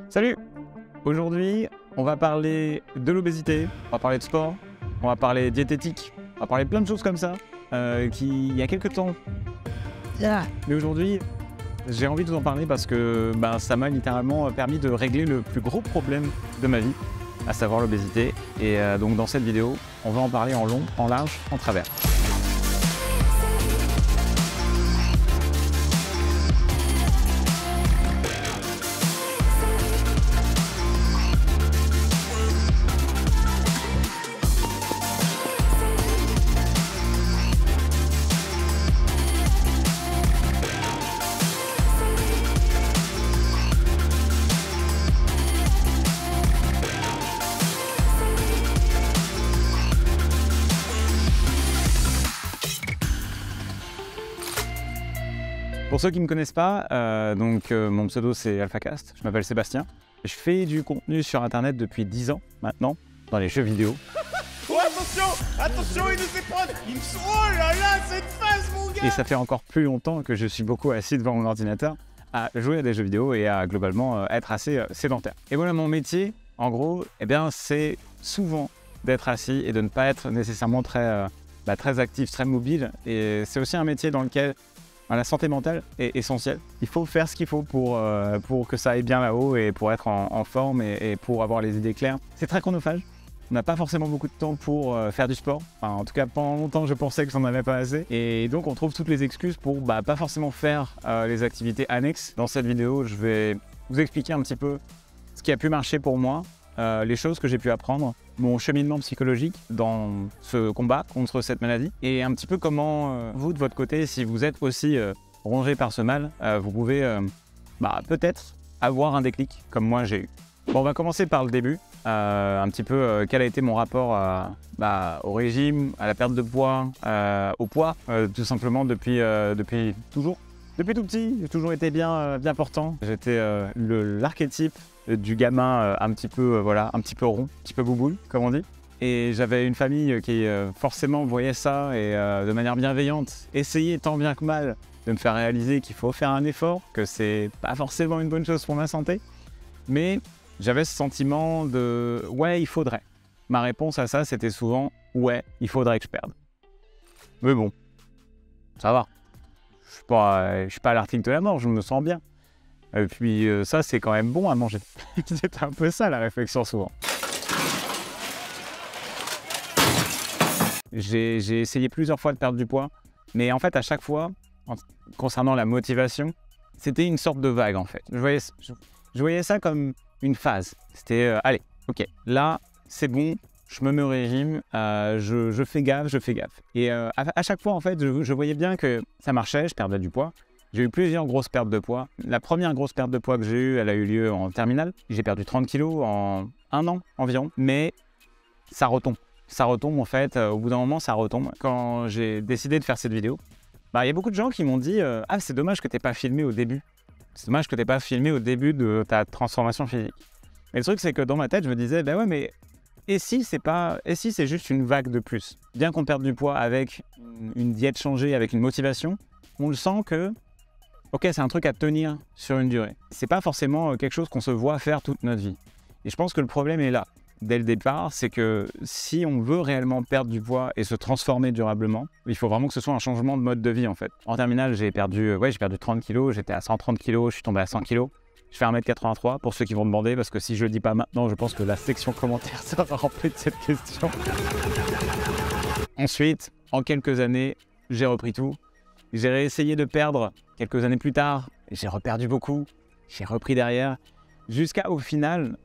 Salut! Aujourd'hui, on va parler de l'obésité, on va parler de sport, on va parler diététique, on va parler de plein de choses comme ça, il y a quelques temps. Mais aujourd'hui, j'ai envie de vous en parler parce que ça m'a littéralement permis de régler le plus gros problème de ma vie, à savoir l'obésité. Et donc dans cette vidéo, on va en parler en long, en large, en travers. Pour ceux qui ne me connaissent pas, mon pseudo c'est AlphaCast, je m'appelle Sébastien. Je fais du contenu sur internet depuis 10 ans maintenant, dans les jeux vidéo. Oh attention, il nous épreuve. Oh là là, cette phase mon gars. Et ça fait encore plus longtemps que je suis beaucoup assis devant mon ordinateur à jouer à des jeux vidéo et à globalement être assez sédentaire. Et voilà, mon métier, en gros, c'est souvent d'être assis et de ne pas être nécessairement très actif, très mobile. Et c'est aussi un métier dans lequel la santé mentale est essentielle. Il faut faire ce qu'il faut pour que ça aille bien là-haut et pour être en forme et pour avoir les idées claires. C'est très chronophage. On n'a pas forcément beaucoup de temps pour faire du sport. Enfin, en tout cas, pendant longtemps, je pensais que j'en avais pas assez. Et donc, on trouve toutes les excuses pour pas forcément faire les activités annexes. Dans cette vidéo, je vais vous expliquer un petit peu ce qui a pu marcher pour moi, les choses que j'ai pu apprendre, mon cheminement psychologique dans ce combat contre cette maladie et un petit peu comment vous, de votre côté, si vous êtes aussi rongé par ce mal, vous pouvez peut-être avoir un déclic comme moi j'ai eu. Bon, on va commencer par le début, un petit peu quel a été mon rapport au régime, à la perte de poids, au poids, tout simplement depuis toujours. Depuis tout petit, j'ai toujours été bien portant. J'étais l'archétype du gamin un petit peu rond, un petit peu bouboule, comme on dit. Et j'avais une famille qui forcément voyait ça et de manière bienveillante, essayait tant bien que mal de me faire réaliser qu'il faut faire un effort, que c'est pas forcément une bonne chose pour ma santé. Mais j'avais ce sentiment de « ouais, il faudrait ». Ma réponse à ça, c'était souvent « ouais, il faudrait que je perde ». Mais bon, ça va. Je suis pas à l'article de la mort, je me sens bien. Et puis ça, c'est quand même bon à manger. C'est un peu ça la réflexion souvent. J'ai essayé plusieurs fois de perdre du poids, mais en fait à chaque fois, concernant la motivation, c'était une sorte de vague en fait. Je voyais ça comme une phase. C'était allez, ok, là c'est bon, je me mets au régime, je fais gaffe. Et à chaque fois en fait, je voyais bien que ça marchait, je perdais du poids. J'ai eu plusieurs grosses pertes de poids. La première grosse perte de poids que j'ai eue, elle a eu lieu en terminale. J'ai perdu 30 kilos en 1 an environ, mais ça retombe. Ça retombe en fait, au bout d'un moment ça retombe. Quand j'ai décidé de faire cette vidéo, il y a beaucoup de gens qui m'ont dit « Ah, c'est dommage que tu n'aies pas filmé au début. C'est dommage que tu n'aies pas filmé au début de ta transformation physique. » Mais le truc c'est que dans ma tête, je me disais « ouais, mais et si c'est juste une vague de plus ?» Bien qu'on perde du poids avec une diète changée, avec une motivation, on le sent que ok, c'est un truc à tenir sur une durée. C'est pas forcément quelque chose qu'on se voit faire toute notre vie. Et je pense que le problème est là, dès le départ, c'est que si on veut réellement perdre du poids et se transformer durablement, il faut vraiment que ce soit un changement de mode de vie en fait. En terminale, j'ai perdu 30 kilos, j'étais à 130 kilos, je suis tombé à 100 kilos. Je fais 1m83 pour ceux qui vont demander, parce que si je le dis pas maintenant, je pense que la section commentaires sera remplie de cette question. Ensuite, en quelques années, j'ai repris tout. J'ai réessayé de perdre quelques années plus tard, j'ai reperdu beaucoup, j'ai repris derrière, jusqu'à au final,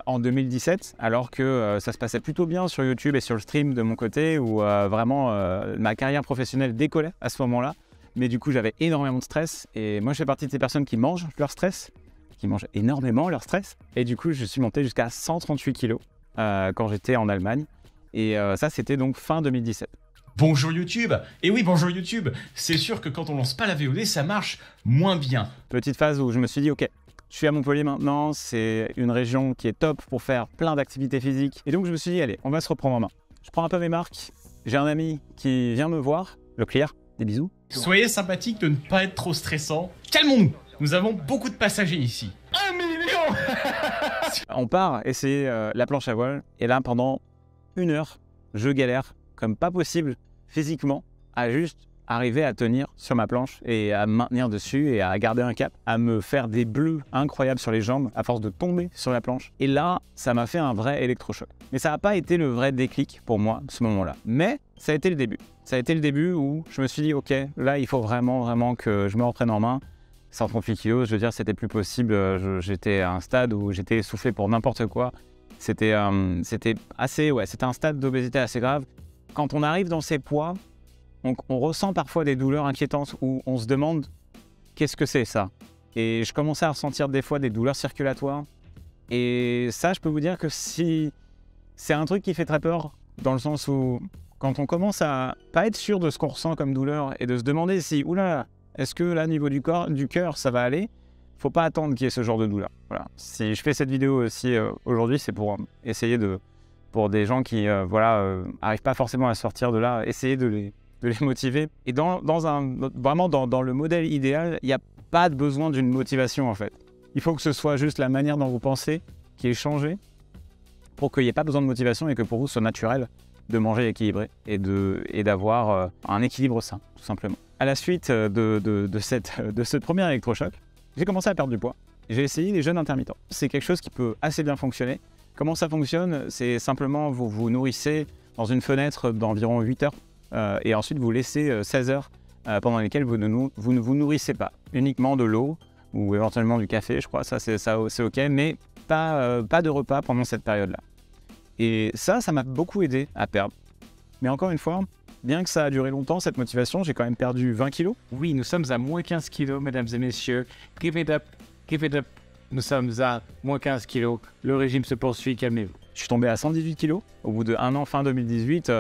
en 2017, alors que ça se passait plutôt bien sur YouTube et sur le stream de mon côté, où vraiment ma carrière professionnelle décollait à ce moment-là, mais du coup j'avais énormément de stress, et moi je fais partie de ces personnes qui mangent leur stress, qui mangent énormément leur stress, et du coup je suis monté jusqu'à 138 kilos quand j'étais en Allemagne, et ça c'était donc fin 2017. Bonjour YouTube. Et oui, bonjour YouTube. C'est sûr que quand on lance pas la VOD, ça marche moins bien. Petite phase où je me suis dit, ok, je suis à Montpellier maintenant, c'est une région qui est top pour faire plein d'activités physiques. Et donc je me suis dit, allez, on va se reprendre en main. Je prends un peu mes marques, j'ai un ami qui vient me voir, le Clear, des bisous. Soyez sympathique de ne pas être trop stressant. Calmons-nous. Nous avons beaucoup de passagers ici. 1 million. On part essayer la planche à voile et là pendant 1 heure, je galère comme pas possible physiquement à juste arriver à tenir sur ma planche et à me maintenir dessus et à garder un cap, à me faire des bleus incroyables sur les jambes à force de tomber sur la planche. Et là, ça m'a fait un vrai électrochoc. Mais ça n'a pas été le vrai déclic pour moi, ce moment-là. Mais ça a été le début. Ça a été le début où je me suis dit, ok, là, il faut vraiment que je me reprenne en main. 138 kilos, je veux dire, c'était plus possible. J'étais à un stade où j'étais essoufflé pour n'importe quoi. C'était un stade d'obésité assez grave. Quand on arrive dans ces poids, on ressent parfois des douleurs inquiétantes où on se demande qu'est-ce que c'est ça. Et je commençais à ressentir des fois des douleurs circulatoires. Et ça, je peux vous dire que si c'est un truc qui fait très peur, dans le sens où quand on commence à pas être sûr de ce qu'on ressent comme douleur et de se demander si, oula, est-ce que là, au niveau du cœur, ça va aller? Faut pas attendre qu'il y ait ce genre de douleur. Voilà. Si je fais cette vidéo aussi aujourd'hui, c'est pour essayer pour des gens qui arrivent pas forcément à sortir de là, essayer de les motiver. Et vraiment dans le modèle idéal, il n'y a pas de besoin d'une motivation en fait. Il faut que ce soit juste la manière dont vous pensez qui est changée pour qu'il n'y ait pas besoin de motivation et que pour vous ce soit naturel de manger équilibré et d'avoir un équilibre sain, tout simplement. À la suite de ce premier électrochoc, j'ai commencé à perdre du poids. J'ai essayé les jeûnes intermittents. C'est quelque chose qui peut assez bien fonctionner. Comment ça fonctionne? C'est simplement vous vous nourrissez dans une fenêtre d'environ 8 heures et ensuite vous laissez 16 heures pendant lesquelles vous ne vous nourrissez pas. Uniquement de l'eau ou éventuellement du café, je crois, ça c'est ok, mais pas de repas pendant cette période-là. Et ça m'a beaucoup aidé à perdre. Mais encore une fois, bien que ça a duré longtemps, cette motivation, j'ai quand même perdu 20 kilos. Oui, nous sommes à moins 15 kilos, mesdames et messieurs. Give it up, give it up. Nous sommes à moins 15 kilos. Le régime se poursuit, calmez-vous. Je suis tombé à 118 kilos. Au bout d'1 an, fin 2018,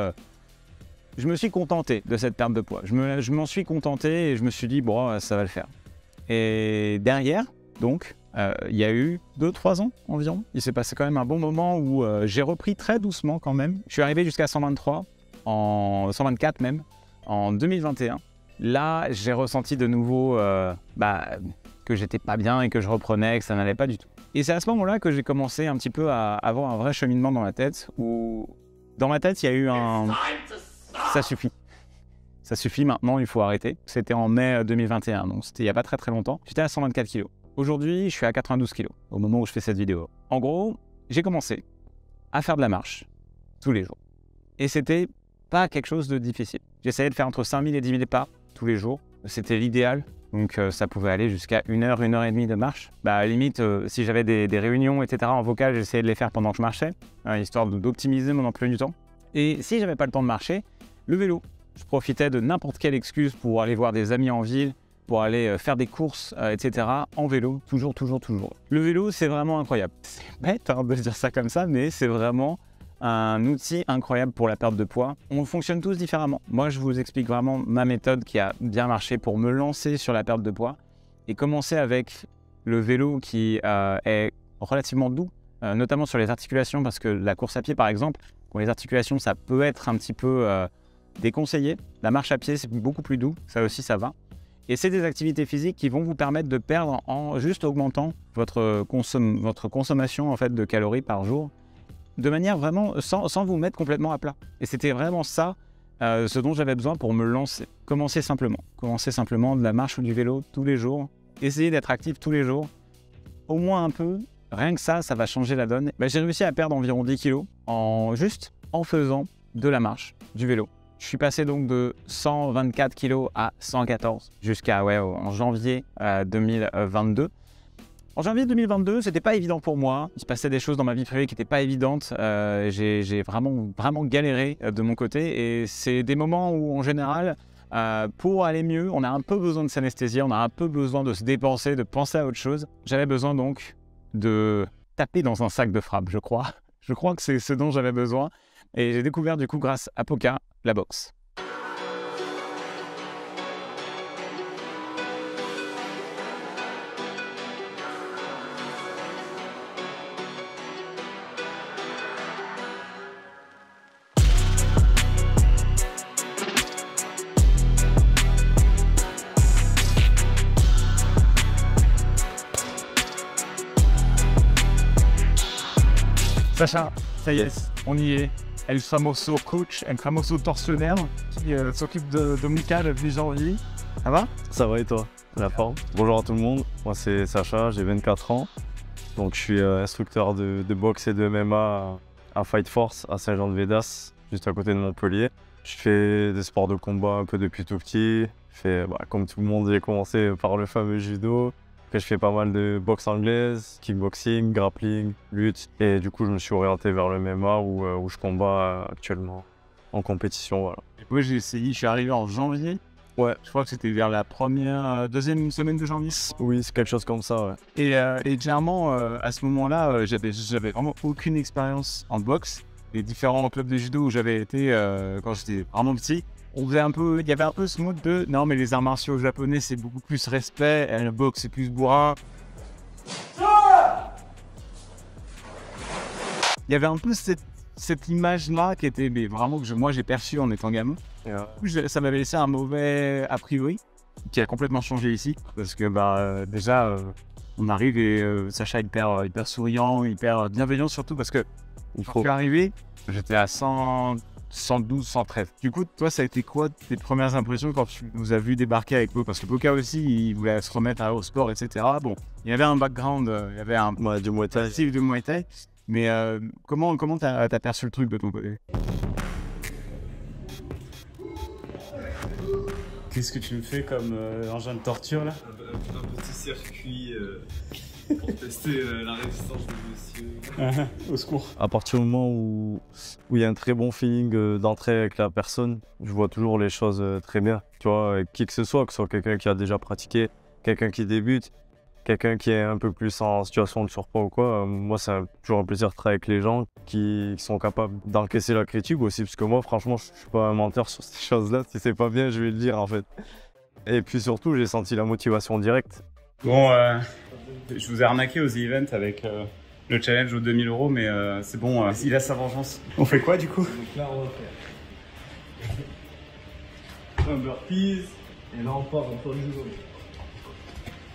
je me suis contenté de cette perte de poids. Je m'en suis contenté et je me suis dit, bon, ça va le faire. Et derrière, donc, il y a eu 2-3 ans environ. Il s'est passé quand même un bon moment où j'ai repris très doucement quand même. Je suis arrivé jusqu'à 123, 124 même, en 2021. Là, j'ai ressenti de nouveau que j'étais pas bien et que je reprenais, que ça n'allait pas du tout. Et c'est à ce moment-là que j'ai commencé un petit peu à avoir un vrai cheminement dans la tête où, dans ma tête, il y a eu un... Ça suffit. Ça suffit maintenant, il faut arrêter. C'était en mai 2021, donc c'était il n'y a pas très longtemps. J'étais à 124 kg. Aujourd'hui, je suis à 92 kg au moment où je fais cette vidéo. En gros, j'ai commencé à faire de la marche tous les jours. Et c'était pas quelque chose de difficile. J'essayais de faire entre 5000 et 10 000 pas tous les jours. C'était l'idéal. Donc ça pouvait aller jusqu'à 1 heure, 1 heure et demie de marche. À la limite, si j'avais des réunions, etc. en vocal, j'essayais de les faire pendant que je marchais, histoire d'optimiser mon emploi du temps. Et si j'avais pas le temps de marcher, le vélo. Je profitais de n'importe quelle excuse pour aller voir des amis en ville, pour aller faire des courses, etc. en vélo, toujours. Le vélo, c'est vraiment incroyable. C'est bête de dire ça comme ça, mais c'est vraiment un outil incroyable pour la perte de poids. On fonctionne tous différemment. Moi, je vous explique vraiment ma méthode qui a bien marché pour me lancer sur la perte de poids et commencer avec le vélo qui est relativement doux, notamment sur les articulations, parce que la course à pied, par exemple, pour les articulations, ça peut être un petit peu déconseillé. La marche à pied, c'est beaucoup plus doux, ça aussi, ça va. Et c'est des activités physiques qui vont vous permettre de perdre en juste augmentant votre consommation en fait, de calories par jour, de manière vraiment sans vous mettre complètement à plat. Et c'était vraiment ça ce dont j'avais besoin pour me lancer. Commencer simplement de la marche ou du vélo tous les jours, essayer d'être actif tous les jours, au moins un peu. Rien que ça va changer la donne. J'ai réussi à perdre environ 10 kilos juste en faisant de la marche, du vélo. Je suis passé donc de 124 kg à 114 jusqu'à en janvier 2022. En janvier 2022, c'était pas évident pour moi. Il se passait des choses dans ma vie privée qui n'étaient pas évidentes. J'ai vraiment galéré de mon côté. Et c'est des moments où, en général, pour aller mieux, on a un peu besoin de s'anesthésier, on a un peu besoin de se dépenser, de penser à autre chose. J'avais besoin donc de taper dans un sac de frappe, je crois. Je crois que c'est ce dont j'avais besoin. Et j'ai découvert du coup, grâce à Poca, la boxe. Sacha, ça y est, on y est. El famoso coach, El famoso tortionnaire qui s'occupe de Mika depuis janvier. Ça va? Ça va et toi? La forme? Bonjour à tout le monde, moi c'est Sacha, j'ai 24 ans. Donc je suis instructeur de boxe et de MMA à Fight Force à Saint-Jean-de-Védas, juste à côté de Montpellier. Je fais des sports de combat un peu depuis tout petit. Comme tout le monde, j'ai commencé par le fameux judo. Après, je fais pas mal de boxe anglaise, kickboxing, grappling, lutte. Et du coup, je me suis orienté vers le MMA où je combats actuellement en compétition. Voilà. Moi, j'ai essayé, je suis arrivé en janvier. Ouais. Je crois que c'était vers la deuxième semaine de janvier. Oui, c'est quelque chose comme ça, ouais. Et clairement, à ce moment-là, j'avais vraiment aucune expérience en boxe. Les différents clubs de judo où j'avais été quand j'étais vraiment petit, il y avait un peu ce mode de non mais les arts martiaux japonais c'est beaucoup plus respect, et la boxe c'est plus bourrin. Il y avait un peu cette image-là qui était vraiment que moi j'ai perçu en étant gamin. Ça m'avait laissé un mauvais a priori qui a complètement changé ici parce que déjà on arrive et Sacha hyper souriant, hyper bienveillant surtout parce que quand je suis arrivé, j'étais à 112, 113. Du coup, toi, ça a été quoi tes premières impressions quand tu nous as vu débarquer avec Bo? Parce que Boka aussi, il voulait se remettre au sport, etc. Bon, il y avait un background, il y avait un du Muay Thai. style de Muay Thai. Mais comment t'as perçu le truc de ton côté? Qu'est-ce que tu me fais comme engin de torture là? Un petit circuit pour tester la résistance de monsieur. Au secours. À partir du moment où il y a un très bon feeling d'entrée avec la personne, je vois toujours les choses très bien. Tu vois, avec qui que ce soit quelqu'un qui a déjà pratiqué, quelqu'un qui débute, quelqu'un qui est un peu plus en situation de surpoids ou quoi, moi c'est toujours un plaisir de travailler avec les gens qui sont capables d'encaisser la critique aussi, parce que moi franchement je suis pas un menteur sur ces choses-là, si c'est pas bien je vais le dire en fait. Et puis surtout j'ai senti la motivation directe. Bon, je vous ai arnaqué aux events avec le challenge aux 2000 €, mais c'est bon, il a sa vengeance. On fait quoi du coup? Donc là on va faire un burpees et là on part en pause judo.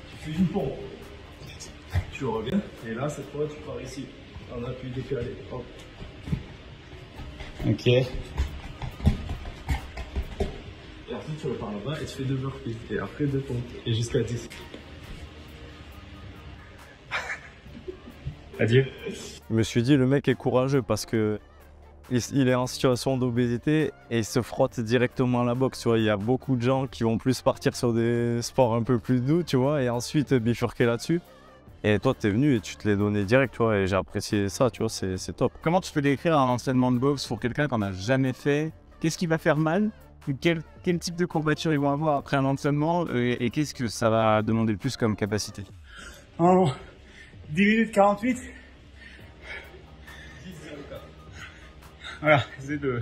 Tu fais une pompe, tu reviens et là cette fois tu pars ici en appui décalé. Hop. Ok. Et ensuite tu repars là-bas et tu fais 2 burpees et après 2 pompes et jusqu'à 10. Adieu. Je me suis dit le mec est courageux parce que il est en situation d'obésité et il se frotte directement à la boxe. Tu vois, il y a beaucoup de gens qui vont plus partir sur des sports un peu plus doux, tu vois, et ensuite bifurquer là-dessus. Et toi, t'es venu et tu te l'es donné direct, tu vois, et j'ai apprécié ça, tu vois, c'est top. Comment tu peux décrire un entraînement de boxe pour quelqu'un qui n'en a jamais fait? Qu'est-ce qui va faire mal? Quel type de courbature ils vont avoir après un entraînement et qu'est-ce que ça va demander le plus comme capacité? En 10 minutes 48. Voilà, essayez de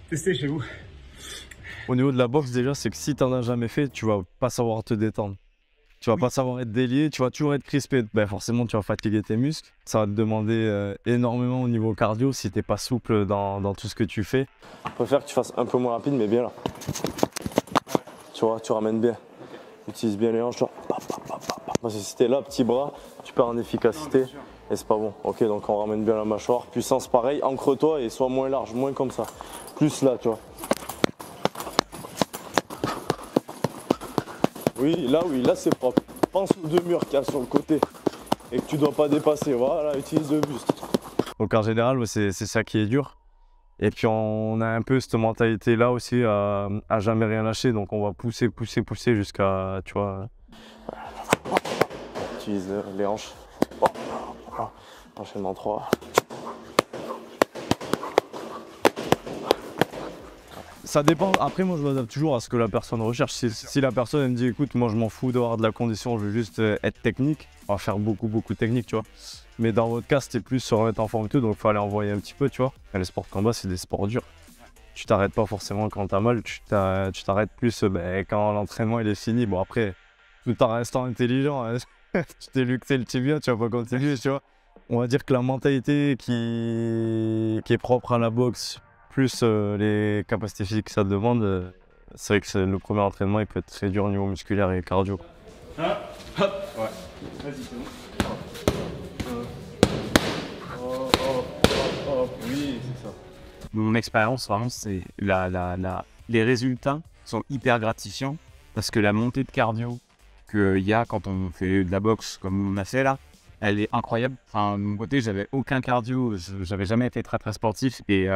tester chez vous. Au niveau de la boxe, déjà, c'est que si t'en as jamais fait, tu vas pas savoir te détendre. Tu vas pas savoir être délié, tu vas toujours être crispé. Ben forcément, tu vas fatiguer tes muscles. Ça va te demander énormément au niveau cardio si t'es pas souple dans tout ce que tu fais. Je préfère que tu fasses un peu moins rapide, mais bien là. Tu vois, tu ramènes bien. Utilise bien les hanches, tu vois. Parce que si t'es là, petit bras, tu perds en efficacité. Et c'est pas bon. Ok, donc on ramène bien la mâchoire. Puissance pareil, ancre-toi et sois moins large, moins comme ça. Plus là, tu vois. Oui, là c'est propre. Pense aux 2 murs qu'il y a sur le côté et que tu dois pas dépasser. Voilà, utilise le buste. Donc en général, c'est ça qui est dur. Et puis on a un peu cette mentalité là aussi à jamais rien lâcher. Donc on va pousser jusqu'à, tu vois. Utilise les hanches. Enchaînement 3. Ça dépend. Après, moi, je m'adapte toujours à ce que la personne recherche. Si la personne elle me dit, écoute, moi, je m'en fous d'avoir de la condition, je veux juste être technique, on va faire beaucoup de technique, tu vois. Mais dans votre cas, c'était plus se remettre en forme et tout, donc il fallait envoyer un petit peu, tu vois. Et les sports de combat, c'est des sports durs. Tu t'arrêtes pas forcément quand t'as mal, tu t'arrêtes plus quand l'entraînement il est fini. Bon, après, tout en restant intelligent, hein, tu t'es luxé le tibia, tu vas pas continuer, tu vois. On va dire que la mentalité qui est propre à la boxe, plus les capacités physiques que ça demande, c'est vrai que le premier entraînement il peut être très dur au niveau musculaire et cardio. Ah, hop, ouais. Vas-y, c'est bon. mon expérience, vraiment, c'est les résultats sont hyper gratifiants parce que la montée de cardio qu'il y a quand on fait de la boxe comme on a fait là, elle est incroyable. Enfin, de mon côté, j'avais aucun cardio, j'avais jamais été très très sportif et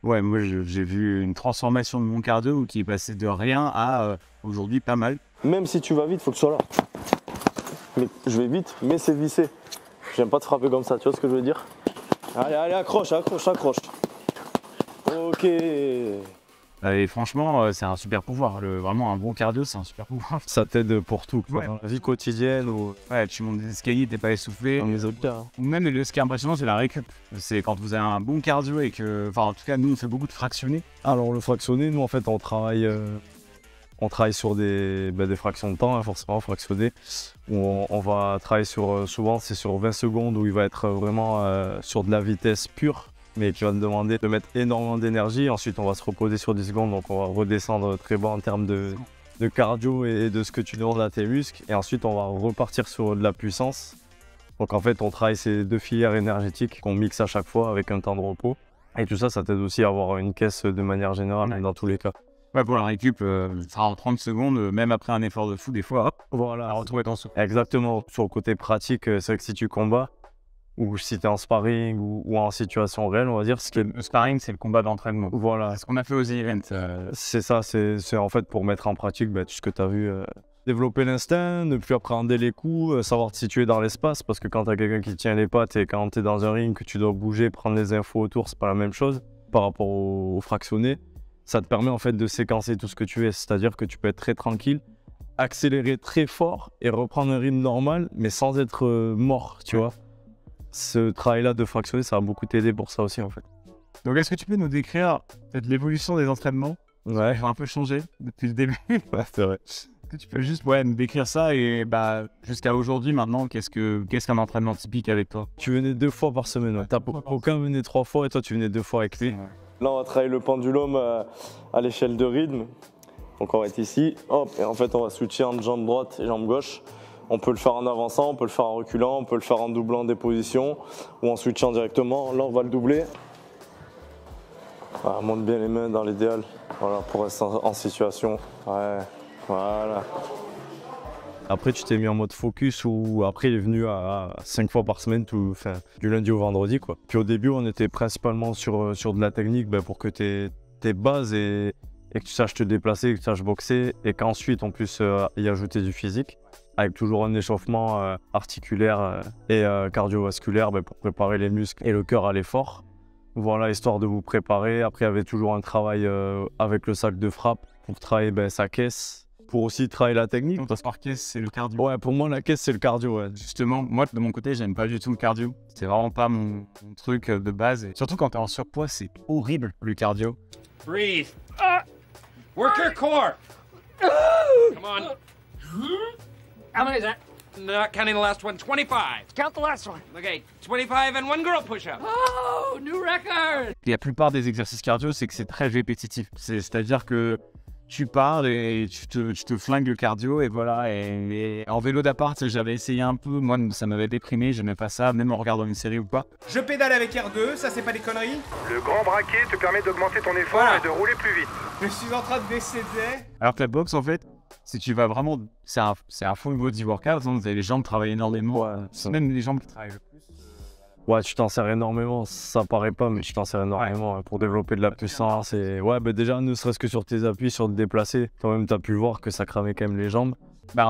ouais, moi j'ai vu une transformation de mon cardio qui est passé de rien à aujourd'hui pas mal. Même si tu vas vite, faut que tu sois là. Mais je vais vite, mais c'est vissé. J'aime pas te frapper comme ça, tu vois ce que je veux dire? Allez, allez, accroche, accroche, accroche. Ok. Et franchement, c'est un super pouvoir. Vraiment, un bon cardio, c'est un super pouvoir. Ça t'aide pour tout, quoi. Ouais. Dans la vie quotidienne ou Ouais, tu montes des escaliers, t'es pas essoufflé. dans les autres cas. Hein. Ou même, ce qui est impressionnant, c'est la récup. C'est quand vous avez un bon cardio et que... Enfin, en tout cas, nous, on fait beaucoup de fractionnés. Alors le fractionné, nous en fait on travaille sur des fractions de temps, hein, forcément fractionné. On va travailler sur, souvent c'est sur 20 secondes où il va être vraiment sur de la vitesse pure, mais qui va te demander de mettre énormément d'énergie. Ensuite on va se reposer sur 10 secondes, donc on va redescendre très bas en termes de cardio et de ce que tu demandes à tes muscles. Et ensuite on va repartir sur de la puissance. Donc en fait on travaille ces deux filières énergétiques qu'on mixe à chaque fois avec un temps de repos. Et tout ça, ça t'aide aussi à avoir une caisse de manière générale, Ouais. dans tous les cas. Ouais, pour la récup, en 30 secondes, même après un effort de fou, des fois, hop, Voilà. à retrouver ton souffle. Exactement. Sur le côté pratique, c'est vrai que si tu combats, ou si tu es en sparring ou en situation réelle, on va dire, Le sparring, c'est le combat d'entraînement. voilà, Ce qu'on a fait aux events. c'est ça, c'est en fait pour mettre en pratique tout ce que tu as vu. Développer l'instinct, ne plus appréhender les coups, savoir te situer dans l'espace, parce que quand tu as quelqu'un qui tient les pattes et quand tu es dans un ring, que tu dois bouger, prendre les infos autour, c'est pas la même chose par rapport au fractionné. Ça te permet en fait de séquencer tout ce que tu es, c'est-à-dire que tu peux être très tranquille, accélérer très fort et reprendre un rythme normal, mais sans être mort, tu vois. Ce travail-là de fractionner, ça va beaucoup t'aider pour ça aussi en fait. Donc, est-ce que tu peux nous décrire peut-être l'évolution des entraînements? Ouais, Ils ont un peu changé depuis le début. c'est vrai. Est-ce que tu peux juste nous décrire ça et jusqu'à aujourd'hui maintenant, qu'est-ce qu'un entraînement typique avec toi? Tu venais 2 fois par semaine, ouais. Aucun venait 3 fois et toi tu venais 2 fois avec lui. Là, on va travailler le pendulum à l'échelle de rythme. Donc, on va être ici. Hop, et en fait, on va switcher entre jambe droite et jambe gauche. On peut le faire en avançant, on peut le faire en reculant, on peut le faire en doublant des positions ou en switchant directement. Là, on va le doubler. Voilà, monte bien les mains dans l'idéal. Voilà, pour rester en situation. Ouais, voilà. Après, tu t'es mis en mode focus ou après, il est venu à 5 fois par semaine, du lundi au vendredi, quoi. Puis au début, on était principalement sur de la technique pour que tes bases et que tu saches te déplacer, que tu saches boxer et qu'ensuite, on puisse y ajouter du physique avec toujours un échauffement articulaire et cardiovasculaire pour préparer les muscles et le cœur à l'effort. Voilà, histoire de vous préparer. Après, il y avait toujours un travail avec le sac de frappe pour travailler sa caisse. Pour aussi travailler la technique. Donc, ta caisse, c'est le cardio. Ouais, pour moi, la caisse, c'est le cardio. Ouais. Justement, moi, de mon côté, j'aime pas du tout le cardio. C'est vraiment pas mon truc de base. Et surtout quand t'es en surpoids, c'est horrible, le cardio. Breathe. Work your core. Come on. How many is that? Not counting the last one. 25. Count the last one. Okay, 25 and one girl push-up. Oh, new record! La plupart des exercices cardio, c'est que c'est très répétitif. C'est-à-dire que tu pars et tu te flingues le cardio et voilà. Et en vélo d'appart, j'avais essayé un peu. Moi, ça m'avait déprimé. J'aimais pas ça, même en regardant une série ou pas. Je pédale avec R2, ça c'est pas des conneries. Le grand braquet te permet d'augmenter ton effort Voilà. et de rouler plus vite. Je suis en train de décéder. Alors que la boxe, en fait, si tu vas vraiment, c'est un full body workout. Hein, vous avez les jambes travaillent énormément. C'est même les jambes qui travaillent le plus. Ouais, tu t'en sers énormément, ça paraît pas, mais tu t'en sers énormément pour développer de la puissance. Et ouais, déjà, ne serait-ce que sur tes appuis, sur te déplacer, toi-même, t'as pu voir que ça cramait quand même les jambes.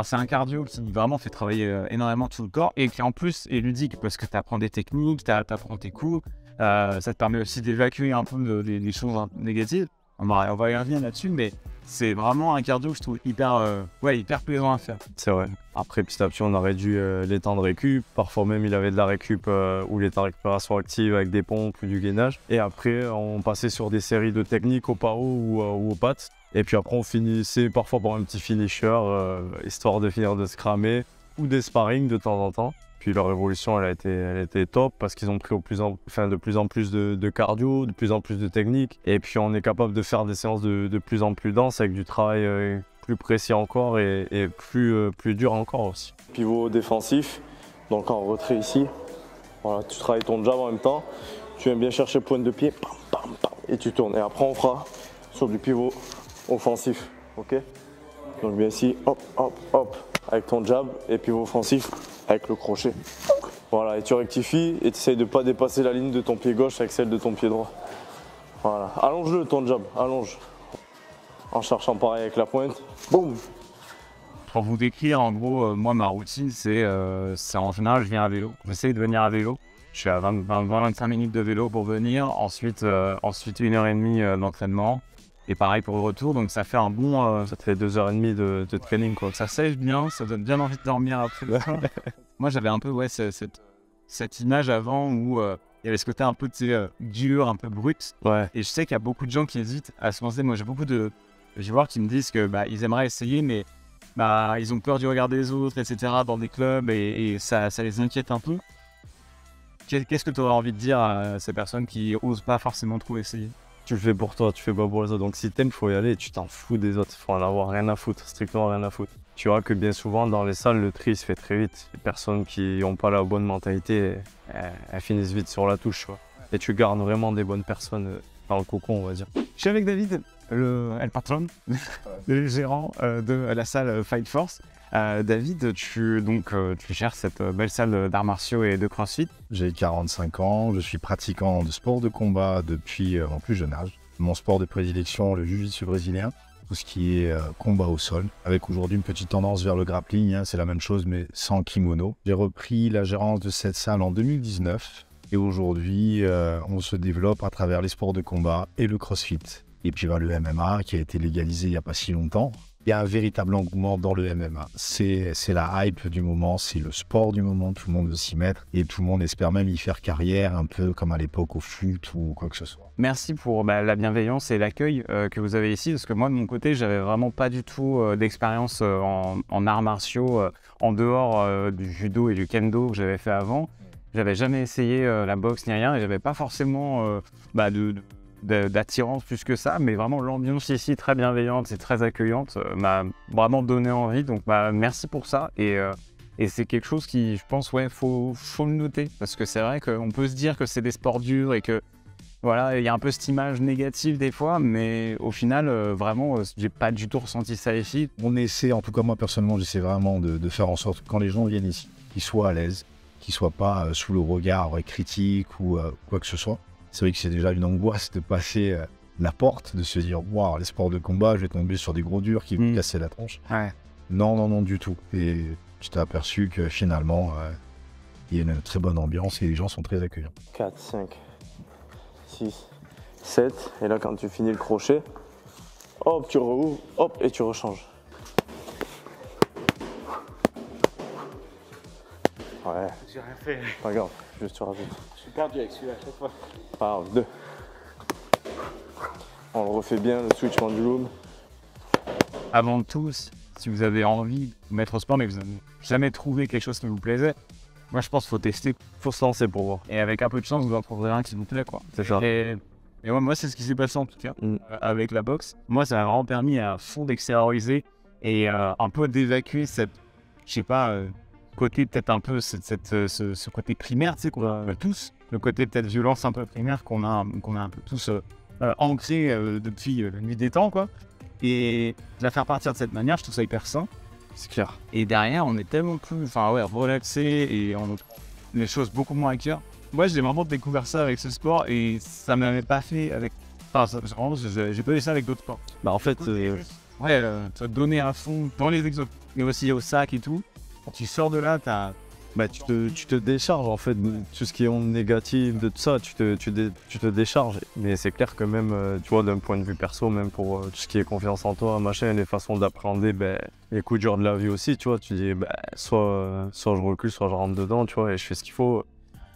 C'est un cardio qui vraiment fait travailler énormément tout le corps et qui en plus est ludique parce que tu apprends des techniques, tu apprends tes coups, ça te permet aussi d'évacuer un peu les choses négatives. On va y revenir là-dessus, mais c'est vraiment un cardio que je trouve hyper plaisant à faire. C'est vrai. Après, petit à petit, on a réduit les temps de récup. Parfois même, il avait de la récup ou les temps de récupération active avec des pompes ou du gainage. Et après, on passait sur des séries de techniques au paro ou aux pattes. Et puis après, on finissait parfois par un petit finisher, histoire de finir de se cramer, ou des sparring de temps en temps. Puis leur évolution, elle a été top parce qu'ils ont pris de plus en plus de cardio, de plus en plus de technique. Et puis on est capable de faire des séances de plus en plus denses avec du travail plus précis encore et plus dur encore aussi. Pivot défensif, donc en retrait ici. Voilà, tu travailles ton jab en même temps. Tu viens bien chercher pointe de pied. Pam, pam, pam. et tu tournes. Et après, on fera sur du pivot offensif. Ok? Donc, bien ici, hop, hop, hop, avec ton jab et pivot offensif avec le crochet. Voilà, et tu rectifies et tu essayes de ne pas dépasser la ligne de ton pied gauche avec celle de ton pied droit. Voilà, allonge-le ton jab, allonge. En cherchant pareil avec la pointe. Boum! Pour vous décrire, en gros, moi, ma routine, c'est en général, je viens à vélo. J'essaye de venir à vélo. Je suis à 20-25 minutes de vélo pour venir. Ensuite 1h30 d'entraînement. Et pareil pour le retour. Donc, ça fait un bon... Ça te fait 2h30 de training, quoi. Ça sèche bien, ça donne bien envie de dormir après. Moi, j'avais un peu cette image avant où il y avait ce côté un peu dur, un peu brut. Ouais. Et je sais qu'il y a beaucoup de gens qui hésitent à se lancer. Moi, j'ai beaucoup de joueurs qui me disent que ils aimeraient essayer, mais ils ont peur du regard des autres, etc. dans des clubs et ça les inquiète un peu. Qu'est-ce que tu aurais envie de dire à ces personnes qui osent pas forcément trop essayer? Tu le fais pour toi, tu fais pas pour les autres. Donc si t'aimes, il faut y aller, tu t'en fous des autres. Il faut en avoir rien à foutre, strictement rien à foutre. Tu vois que bien souvent dans les salles, le tri se fait très vite. Les personnes qui n'ont pas la bonne mentalité, elles finissent vite sur la touche. Quoi. Et tu gardes vraiment des bonnes personnes dans le cocon, on va dire. Je suis avec David, le patron, le gérant de la salle Fight Force. David, tu gères cette belle salle d'arts martiaux et de crossfit. J'ai 45 ans, je suis pratiquant de sport de combat depuis mon plus jeune âge. Mon sport de prédilection, le jiu-jitsu brésilien, tout ce qui est combat au sol, avec aujourd'hui une petite tendance vers le grappling, hein, c'est la même chose mais sans kimono. J'ai repris la gérance de cette salle en 2019 et aujourd'hui on se développe à travers les sports de combat et le crossfit. Et puis le MMA qui a été légalisé il n'y a pas si longtemps. Il y a un véritable engouement dans le MMA. C'est la hype du moment, c'est le sport du moment, tout le monde veut s'y mettre et tout le monde espère même y faire carrière, un peu comme à l'époque au foot ou quoi que ce soit. Merci pour la bienveillance et l'accueil que vous avez ici, parce que moi de mon côté, j'avais vraiment pas du tout d'expérience en arts martiaux, en dehors du judo et du kendo que j'avais fait avant. J'avais jamais essayé la boxe ni rien et j'avais pas forcément d'attirance plus que ça, mais vraiment l'ambiance ici très bienveillante et très accueillante m'a vraiment donné envie, donc merci pour ça et c'est quelque chose qui, je pense, faut le noter, parce que c'est vrai qu'on peut se dire que c'est des sports durs et que voilà, il y a un peu cette image négative des fois, mais au final, vraiment, j'ai pas du tout ressenti ça ici. On essaie, en tout cas moi personnellement, j'essaie vraiment de faire en sorte que quand les gens viennent ici, qu'ils soient à l'aise, qu'ils soient pas sous le regard critique ou quoi que ce soit. C'est vrai que c'est déjà une angoisse de passer la porte, de se dire « Waouh, les sports de combat, je vais tomber sur des gros durs qui vont me casser la tronche. Ouais. » Non, du tout. Et tu t'es aperçu que finalement, il y a une très bonne ambiance et les gens sont très accueillants. 4, 5, 6, 7. Et là, quand tu finis le crochet, hop, tu rouvres, hop, et tu rechanges. Ouais. J'ai rien fait. Pas grave, juste tu rajoutes. Je suis perdu avec celui-là à chaque fois. Pas grave, 2. On le refait bien, le switch pendulum. Avant tout, si vous avez envie de vous mettre au sport, mais que vous n'avez jamais trouvé quelque chose qui vous plaisait, moi je pense qu'il faut tester. Faut se lancer pour voir. Et avec un peu de chance, vous en trouverez un qui vous plaît, quoi. C'est ça. Et moi, c'est ce qui s'est passé en tout cas avec la boxe. Moi, ça m'a vraiment permis à fond d'extérioriser et un peu d'évacuer cette, je sais pas, côté peut-être un peu ce côté primaire, tu sais, qu'on a tous, le côté peut-être violence un peu primaire qu'on a un peu tous ancré depuis la nuit des temps, quoi. Et de la faire partir de cette manière, je trouve ça hyper sain. C'est clair. Et derrière, on est tellement plus, relaxé et on a les choses beaucoup moins à cœur. Moi, j'ai vraiment découvert ça avec ce sport et ça m'avait pas fait avec. Enfin, vraiment, j'ai pas eu ça avec d'autres sports. En fait, te donner à fond dans les exos, mais aussi au sac et tout. Quand tu sors de là, tu te décharges en fait de tout ce qui est onde négative, de tout ça, tu te décharges. Mais c'est clair que même, tu vois, d'un point de vue perso, même pour tout ce qui est confiance en toi, machin, les façons d'appréhender les coups durs de la vie aussi, tu vois, tu dis soit je recule, soit je rentre dedans, tu vois, et je fais ce qu'il faut.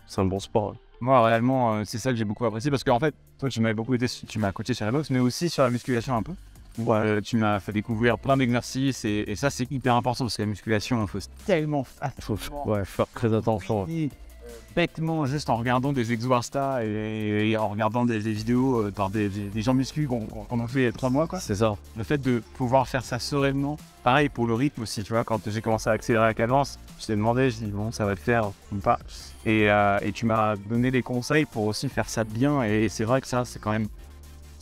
C'est un bon sport. Moi, réellement, c'est ça que j'ai beaucoup apprécié parce qu'en fait, toi, tu m'as coaché sur la boxe, mais aussi sur la musculation un peu. Ouais. Tu m'as fait découvrir plein d'exercices et ça, c'est hyper important parce que la musculation, il faut tellement faire très attention. Bêtement, juste en regardant des exo-Insta et en regardant des vidéos par des gens muscu qu'on a fait 3 mois, quoi. C'est ça. Le fait de pouvoir faire ça sereinement. Pareil pour le rythme aussi, tu vois, quand j'ai commencé à accélérer la cadence, je t'ai demandé, je dis bon, ça va le faire ou pas. Et tu m'as donné des conseils pour aussi faire ça bien et c'est vrai que ça, c'est quand même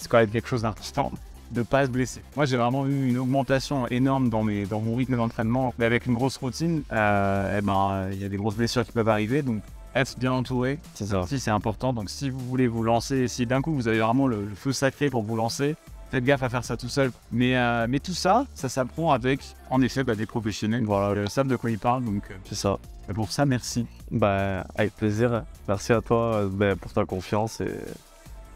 c'est quand même quelque chose d'important de pas se blesser. Moi, j'ai vraiment eu une augmentation énorme dans mon rythme d'entraînement, mais avec une grosse routine, il y a des grosses blessures qui peuvent arriver, donc être bien entouré, C'est ça. si c'est important. Donc si vous voulez vous lancer, si d'un coup vous avez vraiment le feu sacré pour vous lancer, faites gaffe à faire ça tout seul. Mais tout ça s'apprend avec, en effet, des professionnels. Voilà, ils savent de quoi ils parlent, donc C'est ça. pour ça, merci. Bah, avec plaisir. Merci à toi pour ta confiance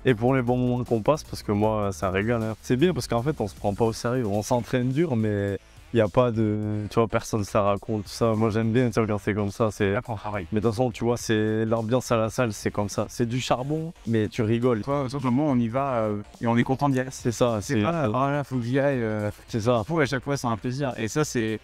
et pour les bons moments qu'on passe, parce que moi, ça régale. Hein. C'est bien parce qu'en fait, on se prend pas au sérieux. On s'entraîne dur, mais il n'y a pas de. Tu vois, personne ne se raconte tout ça. Moi, j'aime bien, tu vois, quand c'est comme ça. C'est... on travaille. Mais de toute façon, tu vois, c'est l'ambiance à la salle, c'est comme ça. C'est du charbon, mais tu rigoles. Toi, simplement, on y va et on est content d'y aller. C'est ça. C'est pas, là, faut que j'y aille. C'est ça. À chaque fois, c'est un plaisir. Et ça, c'est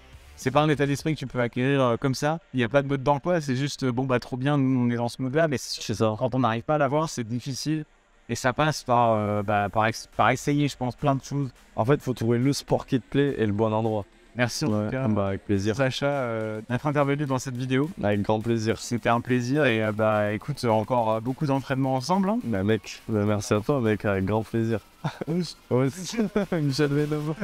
pas un état d'esprit que tu peux acquérir comme ça. Il n'y a pas de mode d'emploi, c'est juste, trop bien, nous, on est dans ce mode-là. Mais C'est ça. quand on n'arrive pas à l'avoir, c'est difficile. Et ça passe par essayer, je pense, plein de choses. En fait, il faut trouver le sport qui te plaît et le bon endroit. Merci en tout cas, Avec plaisir. Sacha, d'être intervenu dans cette vidéo. Avec grand plaisir. C'était un plaisir et écoute, encore beaucoup d'entraînement ensemble. Hein. Bah mec, merci à toi mec, avec grand plaisir. Ouais, Michel Vénov.